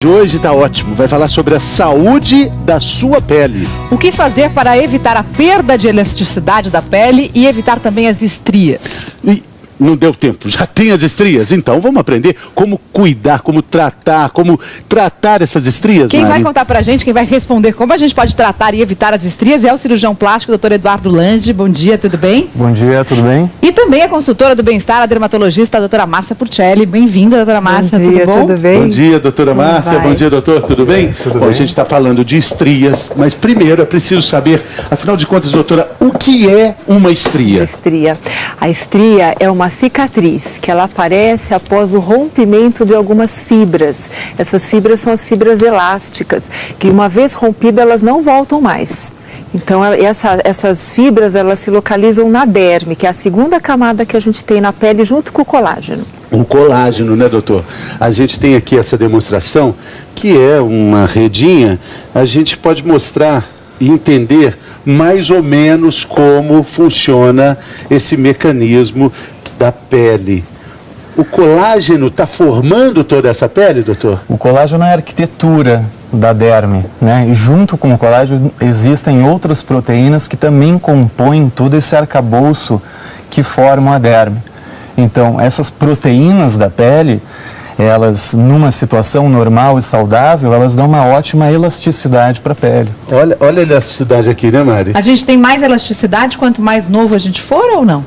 Hoje está ótimo, vai falar sobre a saúde da sua pele. O que fazer para evitar a perda de elasticidade da pele e evitar também as estrias? Não deu tempo, já tem as estrias, então vamos aprender como cuidar, como tratar essas estrias, Quem Mari? vai contar pra gente, quem vai responder como a gente pode tratar e evitar as estrias é o cirurgião plástico, Dr. Eduardo Lange. Bom dia, tudo bem? Bom dia, tudo bem? E também a consultora do bem-estar, a dermatologista, a doutora Márcia Purcelli. Bem-vinda, doutora Márcia, bom dia, tudo bom? Tudo bem? Bom dia, doutora Márcia, bom dia, doutor, tudo bem? Tudo Bom, bem. a gente está falando de estrias, mas primeiro é preciso saber, afinal de contas, doutora, o que é uma estria? A estria é uma cicatriz que ela aparece após o rompimento de algumas fibras. Essas fibras são as fibras elásticas, que uma vez rompidas elas não voltam mais. Então essas fibras elas se localizam na derme, que é a segunda camada que a gente tem na pele junto com o colágeno. O colágeno, né, doutor? A gente tem aqui essa demonstração, que é uma redinha, a gente pode mostrar e entender mais ou menos como funciona esse mecanismo da pele. O colágeno está formando toda essa pele, doutor? O colágeno é a arquitetura da derme, né? E junto com o colágeno existem outras proteínas que também compõem todo esse arcabouço que formam a derme. Então, essas proteínas da pele, elas, numa situação normal e saudável, elas dão uma ótima elasticidade para a pele. Olha a elasticidade aqui, né, Mari? A gente tem mais elasticidade quanto mais novo a gente for ou não?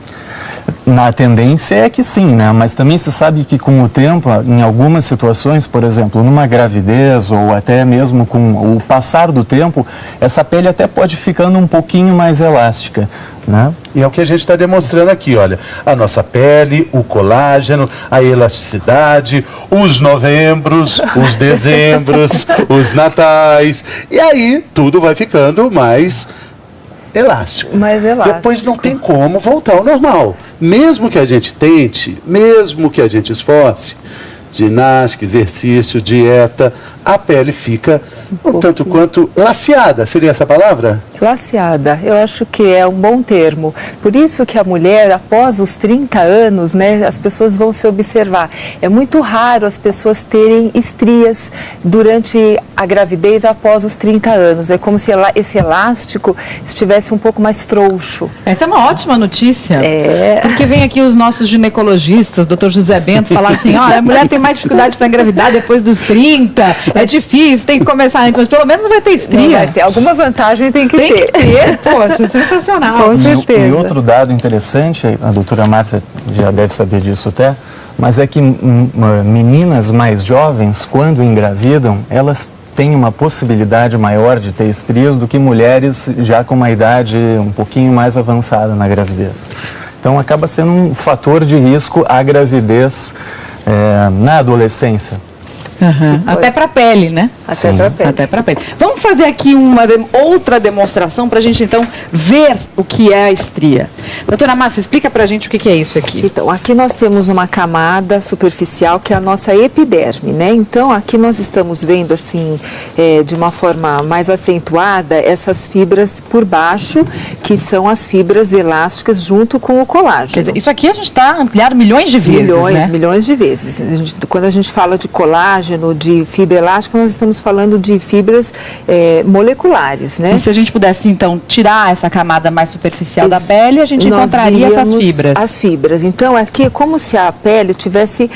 Na tendência é que sim, né? Mas também se sabe que com o tempo, em algumas situações, por exemplo, numa gravidez ou até mesmo com o passar do tempo, essa pele até pode ficando um pouquinho mais elástica, né? E é o que a gente está demonstrando aqui, olha, a nossa pele, o colágeno, a elasticidade, os novembros, os dezembros, os natais, e aí tudo vai ficando mais elástico. Mais elástico. Depois não tem como voltar ao normal. Mesmo que a gente tente, mesmo que a gente esforce, ginástica, exercício, dieta, a pele fica um tanto quanto laceada. Seria essa a palavra? Laceada, eu acho que é um bom termo. Por isso que a mulher, após os 30 anos, né, as pessoas vão se observar. É muito raro as pessoas terem estrias durante a gravidez após os 30 anos. É como se esse elástico estivesse um pouco mais frouxo. Essa é uma ótima notícia. É. Porque vem aqui os nossos ginecologistas, doutor José Bento, falar assim, olha, a mulher tem mais dificuldade para engravidar depois dos 30, é difícil, tem que começar antes, mas pelo menos não vai ter estria. Não vai ter. Alguma vantagem tem que ter. Poxa, sensacional. Com certeza. E outro dado interessante, a doutora Márcia já deve saber disso até, mas é que meninas mais jovens, quando engravidam, elas têm uma possibilidade maior de ter estrias do que mulheres já com uma idade um pouquinho mais avançada na gravidez. Então acaba sendo um fator de risco a gravidez na adolescência. Uhum. Até para a pele, né? Até para a pele. Até para a pele. Vamos fazer aqui outra demonstração para a gente, então, ver o que é a estria. Doutora Márcia, explica para a gente o que é isso aqui. Então, aqui nós temos uma camada superficial que é a nossa epiderme, né? Então, aqui nós estamos vendo, assim, de uma forma mais acentuada, essas fibras por baixo, que são as fibras elásticas junto com o colágeno. Quer dizer, isso aqui a gente está ampliado milhões de vezes, né? Milhões de vezes. Quando a gente fala de colágeno, de fibra elástica, nós estamos falando de fibras moleculares, né? E se a gente pudesse, então, tirar essa camada mais superficial da pele, a gente encontraria essas fibras. As fibras. Então, aqui é como se a pele tivesse,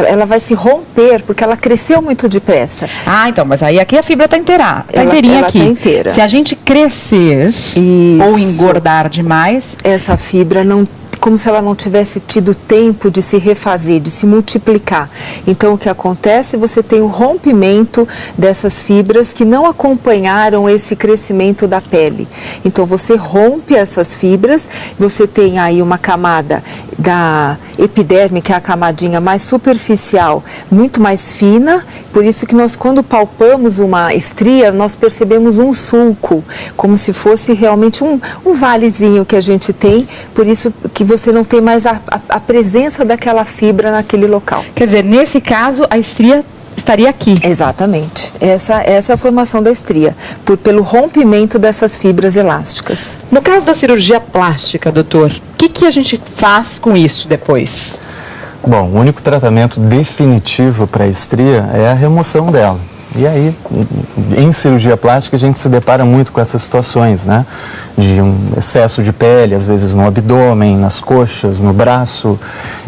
ela vai se romper, porque ela cresceu muito depressa. Ah, então, mas aí aqui a fibra está inteira, inteirinha ela aqui. Tá inteira. Se a gente crescer Isso. ou engordar demais, essa fibra não, como se ela não tivesse tido tempo de se refazer, de se multiplicar. Então, o que acontece? Você tem o rompimento dessas fibras que não acompanharam esse crescimento da pele. Então, você rompe essas fibras, você tem aí uma camada da epiderme, que é a camadinha mais superficial, muito mais fina, por isso que nós, quando palpamos uma estria, nós percebemos um sulco, como se fosse realmente um valezinho que a gente tem, por isso que você não tem mais a presença daquela fibra naquele local. Quer dizer, nesse caso, a estria estaria aqui. Exatamente. Essa é a formação da estria, pelo rompimento dessas fibras elásticas. No caso da cirurgia plástica, doutor, o que a gente faz com isso depois? Bom, o único tratamento definitivo para a estria é a remoção dela. E aí, em cirurgia plástica, a gente se depara muito com essas situações, né? De um excesso de pele, às vezes no abdômen, nas coxas, no braço.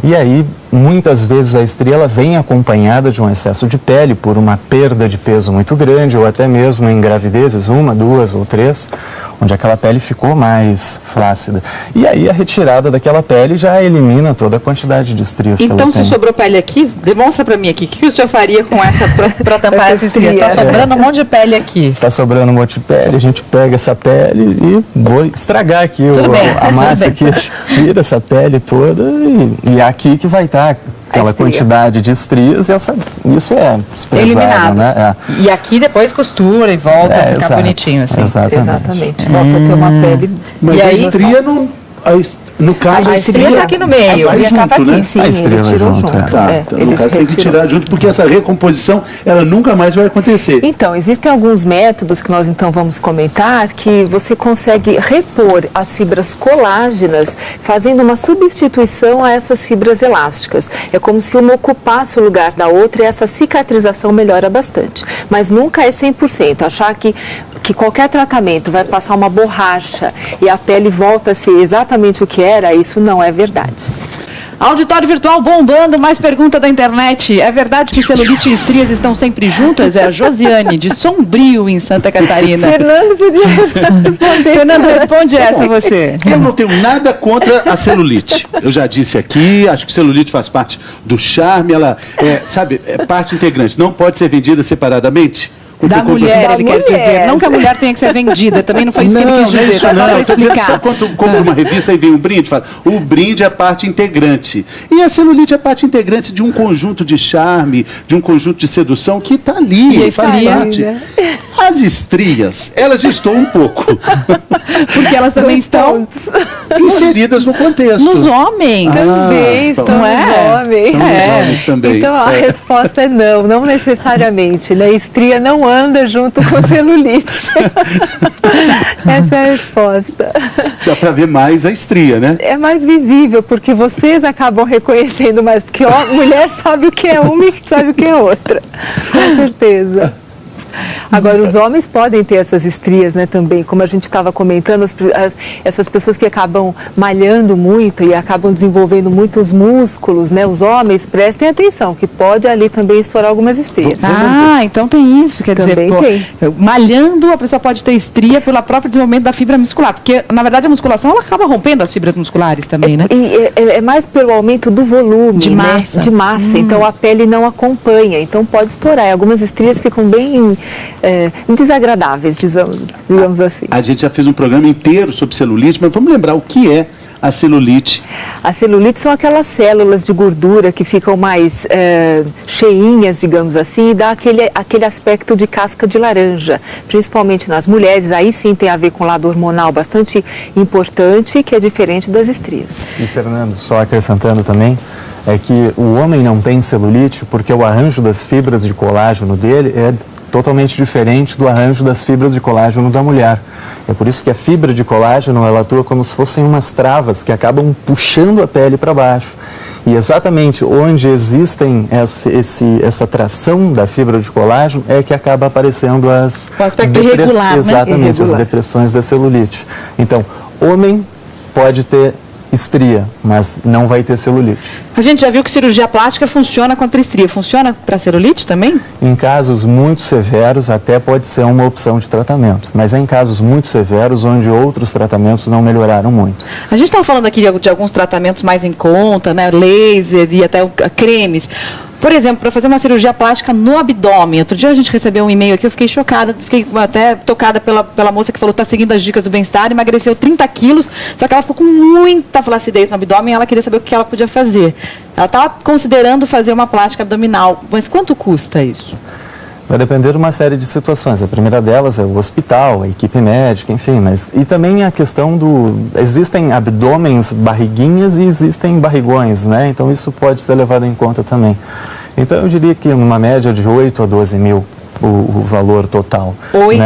E aí, muitas vezes a estria ela vem acompanhada de um excesso de pele por uma perda de peso muito grande, ou até mesmo em gravidezes, 1, 2 ou 3, onde aquela pele ficou mais flácida. E aí a retirada daquela pele já elimina toda a quantidade de estrias que ela tem. Então, se sobrou pele aqui, demonstra para mim aqui, o que o senhor faria com essa para tampar essa estria? Está sobrando um monte de pele aqui. Está sobrando um monte de pele, a gente pega essa pele e vou estragar aqui a massa aqui, tira essa pele toda e é aqui que vai estar aquela quantidade de estrias e isso é desprezado, né? É. E aqui depois costura e volta a ficar bonitinho assim. Exatamente. Volta a ter uma pele. Mas a estria não... No caso, a estria está aqui no meio. A estria estava aqui, né? sim, ele tirou junto. Então, no caso, tem que tirar junto, porque essa recomposição, ela nunca mais vai acontecer. Então, existem alguns métodos que nós então vamos comentar que você consegue repor as fibras colágenas fazendo uma substituição a essas fibras elásticas. É como se uma ocupasse o lugar da outra e essa cicatrização melhora bastante. Mas nunca é 100%. Achar que qualquer tratamento vai passar uma borracha e a pele volta a ser exatamente o que era, isso não é verdade. Auditório virtual bombando, mais pergunta da internet. É verdade que celulite e estrias estão sempre juntas? É a Josiane, de Sombrio, em Santa Catarina. Fernando podia responder. Fernando, responde essa você. Eu não tenho nada contra a celulite. Eu já disse aqui, acho que celulite faz parte do charme, ela é parte integrante. Não pode ser vendida separadamente. Da mulher, ele quer dizer. Não que a mulher tenha que ser vendida, também não foi isso que ele quis dizer. Isso não, estou dizendo que só quando compra uma revista e vem um brinde, fala, o brinde é parte integrante. E a celulite é parte integrante de um conjunto de charme, de um conjunto de sedução que está ali, faz parte. As estrias, elas estão um pouco. Porque elas também estão inseridas no contexto. Nos homens. Também estão nos homens. Nos homens também. Então a resposta é não necessariamente. Né? Estria não anda junto com celulite. Essa é a resposta. Dá para ver mais a estria, né? É mais visível, porque vocês acabam reconhecendo mais, porque mulher sabe o que é uma e sabe o que é outra. Com certeza. Agora, os homens podem ter essas estrias, né, também, como a gente estava comentando, essas pessoas que acabam malhando muito e acabam desenvolvendo muitos músculos, né, os homens, prestem atenção, que pode ali também estourar algumas estrias. Então tem isso, quer também dizer, malhando, a pessoa pode ter estria pelo próprio desenvolvimento da fibra muscular, porque, na verdade, a musculação, ela acaba rompendo as fibras musculares também, né? É mais pelo aumento do volume, de massa, né? De massa, então a pele não acompanha, então pode estourar. Algumas estrias ficam bem desagradáveis, digamos assim. A gente já fez um programa inteiro sobre celulite, mas vamos lembrar o que é a celulite. A celulite são aquelas células de gordura que ficam mais cheinhas, digamos assim, e dá aquele aspecto de casca de laranja, principalmente nas mulheres. Aí sim tem a ver com o lado hormonal bastante importante, que é diferente das estrias. E Fernando, só acrescentando também, é que o homem não tem celulite porque o arranjo das fibras de colágeno dele é totalmente diferente do arranjo das fibras de colágeno da mulher. É por isso que a fibra de colágeno, ela atua como se fossem umas travas que acabam puxando a pele para baixo. E exatamente onde existem essa tração da fibra de colágeno é que acaba aparecendo as... O aspecto irregular, exatamente, né? As depressões da celulite. Então, homem pode ter estria, mas não vai ter celulite. A gente já viu que cirurgia plástica funciona contra estria. Funciona para celulite também? Em casos muito severos, até pode ser uma opção de tratamento. Mas é em casos muito severos, onde outros tratamentos não melhoraram muito. A gente estava falando aqui de alguns tratamentos mais em conta, né? Laser e até cremes. Por exemplo, para fazer uma cirurgia plástica no abdômen. Outro dia a gente recebeu um e-mail aqui, eu fiquei chocada, fiquei até tocada pela moça que falou que está seguindo as dicas do bem-estar, emagreceu 30 quilos, só que ela ficou com muita flacidez no abdômen e ela queria saber o que ela podia fazer. Ela estava considerando fazer uma plástica abdominal, mas quanto custa isso? Vai depender de uma série de situações. A primeira delas é o hospital, a equipe médica, enfim, e também a questão existem abdômenes, barriguinhas e existem barrigões, né? Então isso pode ser levado em conta também. Então eu diria que numa média de 8 a 12 mil o valor total. 8?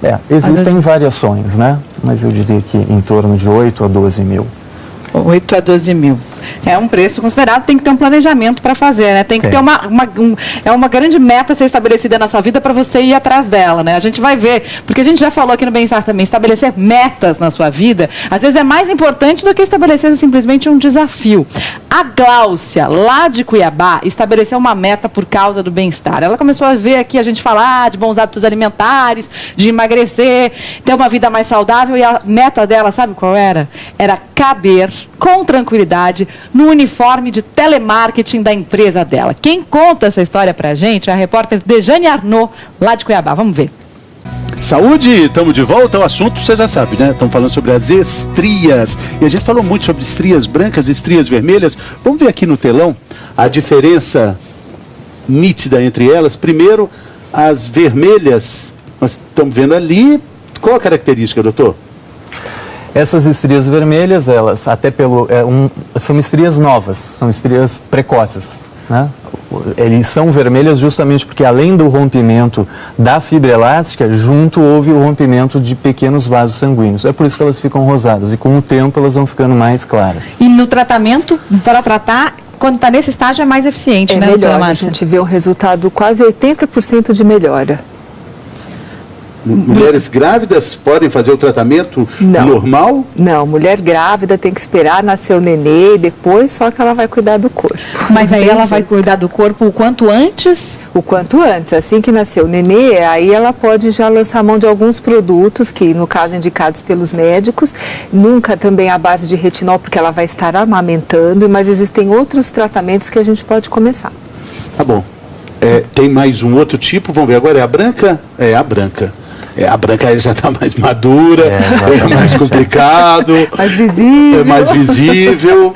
Né? Existem variações, né? Mas eu diria que em torno de 8 a 12 mil. 8 a 12 mil. É um preço considerado, tem que ter um planejamento para fazer, né? Tem que ter uma grande meta a ser estabelecida na sua vida para você ir atrás dela, né? A gente vai ver, porque a gente já falou aqui no Bem-Estar também, estabelecer metas na sua vida, às vezes é mais importante do que estabelecer simplesmente um desafio. A Gláucia, lá de Cuiabá, estabeleceu uma meta por causa do bem-estar. Ela começou a ver aqui a gente falar de bons hábitos alimentares, de emagrecer, ter uma vida mais saudável, e a meta dela, sabe qual era? Era caber com tranquilidade no uniforme de telemarketing da empresa dela. Quem conta essa história pra gente é a repórter Dejane Arnaud, lá de Cuiabá. Vamos ver. Saúde, estamos de volta ao assunto, você já sabe, né? Estamos falando sobre as estrias. E a gente falou muito sobre estrias brancas e estrias vermelhas. Vamos ver aqui no telão a diferença nítida entre elas. Primeiro, as vermelhas, nós estamos vendo ali. Qual a característica, doutor? Essas estrias vermelhas, elas até são estrias novas, são estrias precoces, né? Eles são vermelhas justamente porque, além do rompimento da fibra elástica, junto houve o rompimento de pequenos vasos sanguíneos. É por isso que elas ficam rosadas e, com o tempo, elas vão ficando mais claras. E no tratamento, para tratar, quando está nesse estágio, é mais eficiente, né, doutora Márcia? A gente vê um resultado quase 80% de melhora. Mulheres grávidas podem fazer o tratamento normal? Não, mulher grávida tem que esperar nascer o nenê e depois só que ela vai cuidar do corpo. Mas aí ela vai cuidar do corpo o quanto antes? O quanto antes. Assim que nascer o nenê, aí ela pode já lançar mão de alguns produtos que, no caso, indicados pelos médicos. Nunca também à base de retinol, porque ela vai estar amamentando, mas existem outros tratamentos que a gente pode começar. Tá bom. Tem mais um outro tipo, vamos ver agora, é a branca? É a branca. A branca já está mais madura, é mais complicado. Mais visível. É mais visível.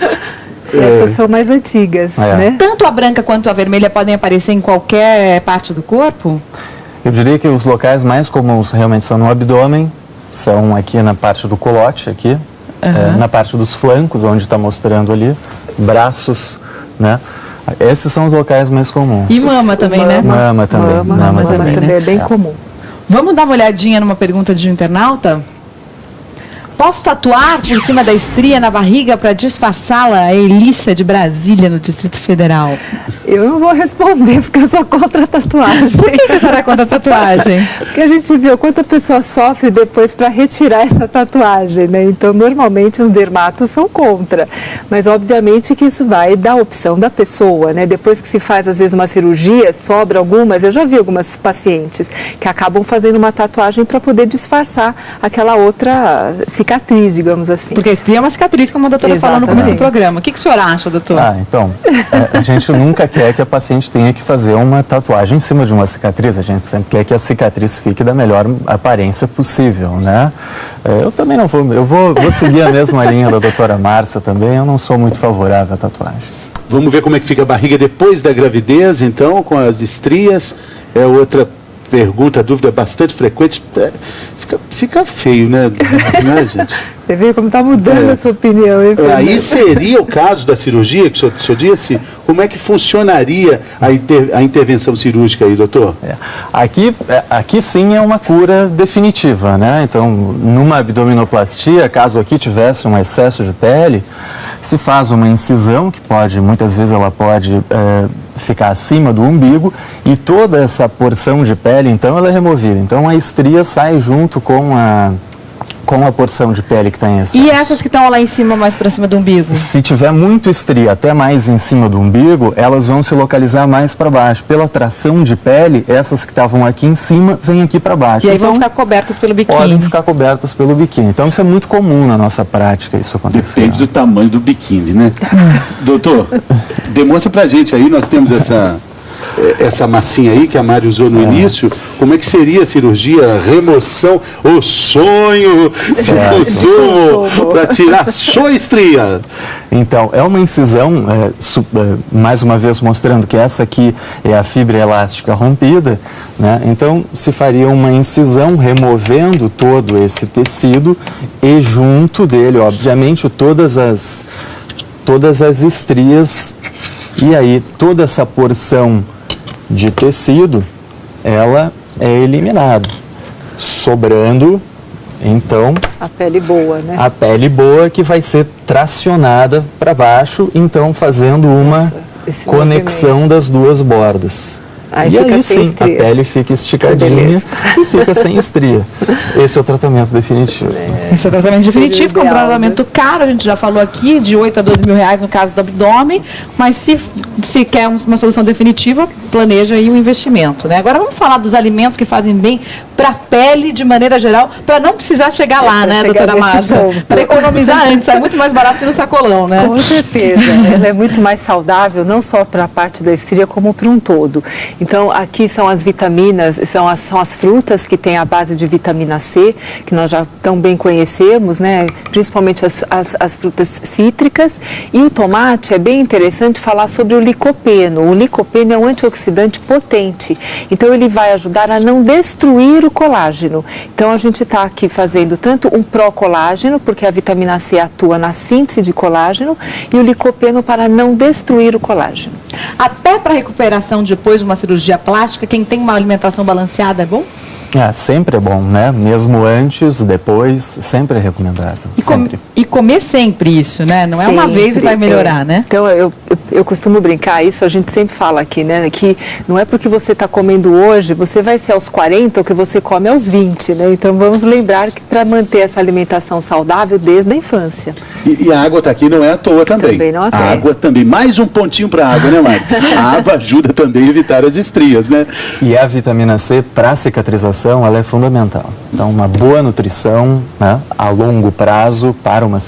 Essas são mais antigas, né? Tanto a branca quanto a vermelha podem aparecer em qualquer parte do corpo? Eu diria que os locais mais comuns realmente são no abdômen, são aqui na parte do culote, aqui, na parte dos flancos, onde está mostrando ali, braços, né? Esses são os locais mais comuns. E mama também, né? Mama também. Mama também é bem comum. Vamos dar uma olhadinha numa pergunta de um internauta? Posso tatuar por cima da estria na barriga para disfarçá-la? A Elissa de Brasília, no Distrito Federal. Eu não vou responder porque eu sou contra a tatuagem. Por que você será contra a tatuagem? Porque a gente viu quanta pessoa sofre depois para retirar essa tatuagem, né? Então, normalmente, os dermatos são contra. Mas, obviamente, que isso vai da opção da pessoa, né? Depois que se faz, às vezes, uma cirurgia, sobra algumas. Eu já vi algumas pacientes que acabam fazendo uma tatuagem para poder disfarçar aquela outra cicatriz, digamos assim. Porque a estria é uma cicatriz, como a doutora falou no começo do programa. O que o senhor acha, doutor? Então, a gente nunca quer que a paciente tenha que fazer uma tatuagem em cima de uma cicatriz. A gente sempre quer que a cicatriz fique da melhor aparência possível, né? Eu também não vou, eu vou seguir a mesma linha da doutora Márcia também. Eu não sou muito favorável à tatuagem. Vamos ver como é que fica a barriga depois da gravidez, então, com as estrias. É outra pergunta, dúvida bastante frequente. Fica feio, né, gente? Você vê como está mudando a sua opinião. Aí seria o caso da cirurgia, que o senhor disse? Como é que funcionaria a intervenção cirúrgica aí, doutor? Aqui sim é uma cura definitiva, né? Então, numa abdominoplastia, caso aqui tivesse um excesso de pele, se faz uma incisão, que muitas vezes ela pode ficar acima do umbigo, e toda essa porção de pele, então, ela é removida. Então, a estria sai junto com a porção de pele que está em excesso. E essas que estão lá em cima, mais para cima do umbigo? Se tiver muito estria, até mais em cima do umbigo, elas vão se localizar mais para baixo. Pela tração de pele, essas que estavam aqui em cima, vêm aqui para baixo. E aí então, vão ficar cobertas pelo biquíni? Podem ficar cobertas pelo biquíni. Então, isso é muito comum na nossa prática, isso acontecer. Depende do tamanho do biquíni, né? Doutor, demonstra pra gente aí, nós temos essa massinha aí que a Mari usou no início. Como é que seria a cirurgia, remoção, o sonho de consumo para tirar sua estria? Então, é uma incisão, mais uma vez mostrando que essa aqui é a fibra elástica rompida, né? Então, se faria uma incisão removendo todo esse tecido e junto dele, obviamente, todas as estrias, e aí toda essa porção de tecido, ela é eliminada, sobrando Então, A pele boa, né? a pele boa que vai ser tracionada para baixo, então fazendo uma esse conexão das duas bordas. Aí E fica aí sem sim, a estria. pele fica esticadinha e fica sem estria. Esse é o tratamento definitivo. Esse é o tratamento definitivo, que é um ideal, tratamento caro, a gente já falou aqui, de 8 a 12 mil reais no caso do abdômen, mas se quer uma solução definitiva, planeja aí um investimento, né? Agora vamos falar dos alimentos que fazem bem para a pele de maneira geral, para não precisar chegar lá, né, chegar doutora nesse Márcia? ponto. Para economizar antes, sai muito mais barato que no sacolão, né? Com certeza, ela é muito mais saudável, não só para a parte da estria, como para um todo. Então, aqui são as vitaminas, são as frutas que têm a base de vitamina C, que nós já tão bem conhecemos, né? Principalmente as frutas cítricas. E o tomate, é bem interessante falar sobre o licopeno. O licopeno é um antioxidante potente, então ele vai ajudar a não destruir o colágeno. Então, a gente está aqui fazendo tanto um pró-colágeno, porque a vitamina C atua na síntese de colágeno, e o licopeno para não destruir o colágeno. Até para recuperação depois de uma cirurgia plástica, quem tem uma alimentação balanceada é bom? Sempre é bom, né? Mesmo antes, depois, sempre é recomendável. Sempre. E comer sempre isso, né? Não é uma Sempre, vez e vai melhorar, né? Então, eu costumo brincar, isso a gente sempre fala aqui, né? Que não é porque você está comendo hoje, você vai ser aos 40 o que você come aos 20, né? Então, vamos lembrar que para manter essa alimentação saudável desde a infância. E a água está aqui não é à toa também. Também não à toa. A água também, mais um pontinho para a água, né, Mário? A água ajuda também a evitar as estrias, né? E a vitamina C, para cicatrização, ela é fundamental. Então, uma boa nutrição, né, a longo prazo para uma